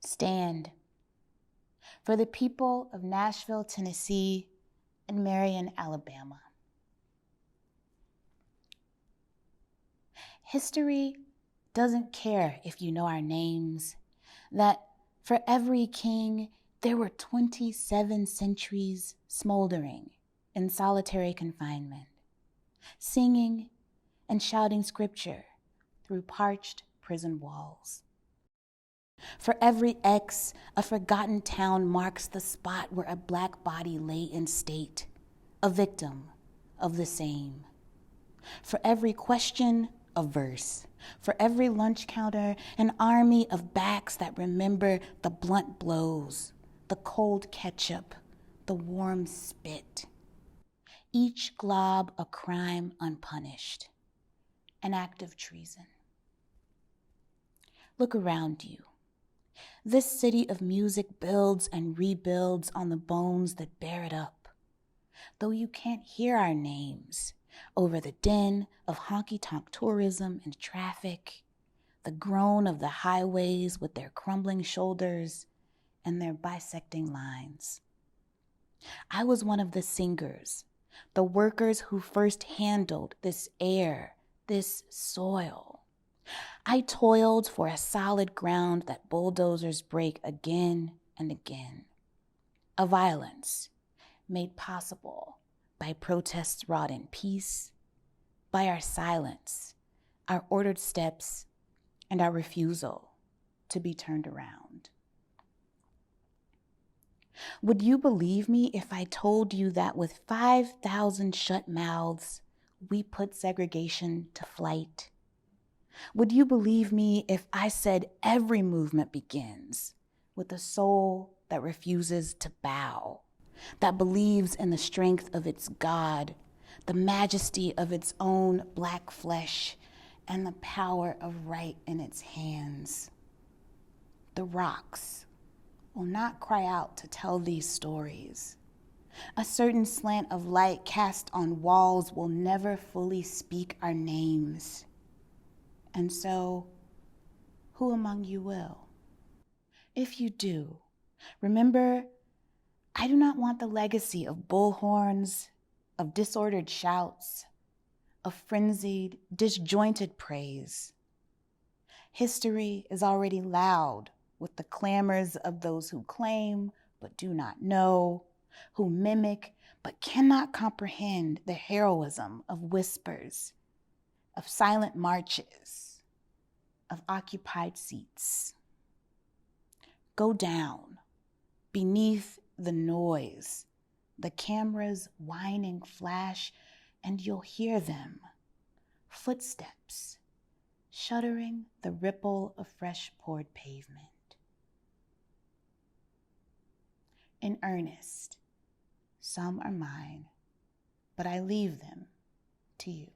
Stand for the people of Nashville, Tennessee, and Marion, Alabama. History doesn't care if you know our names, that for every king, there were 27 centuries smoldering in solitary confinement, singing and shouting scripture through parched prison walls. For every X, a forgotten town marks the spot where a Black body lay in state, a victim of the same. For every question, a verse. For every lunch counter, an army of backs that remember the blunt blows, the cold ketchup, the warm spit. Each glob a crime unpunished, an act of treason. Look around you. This city of music builds and rebuilds on the bones that bear it up. Though you can't hear our names over the din of honky-tonk tourism and traffic, the groan of the highways with their crumbling shoulders and their bisecting lines. I was one of the singers, the workers who first handled this air, this soil. I toiled for a solid ground that bulldozers break again and again. A violence made possible by protests wrought in peace, by our silence, our ordered steps, and our refusal to be turned around. Would you believe me if I told you that with 5,000 shut mouths, we put segregation to flight? Would you believe me if I said every movement begins with a soul that refuses to bow, that believes in the strength of its God, the majesty of its own Black flesh, and the power of right in its hands? The rocks will not cry out to tell these stories. A certain slant of light cast on walls will never fully speak our names. And so, who among you will? If you do, remember, I do not want the legacy of bullhorns, of disordered shouts, of frenzied, disjointed praise. History is already loud with the clamors of those who claim but do not know, who mimic but cannot comprehend the heroism of whispers, of silent marches, of occupied seats. Go down beneath the noise, the camera's whining flash, and you'll hear them, footsteps, shuddering the ripple of fresh poured pavement. In Ernest, some are mine, but I leave them to you.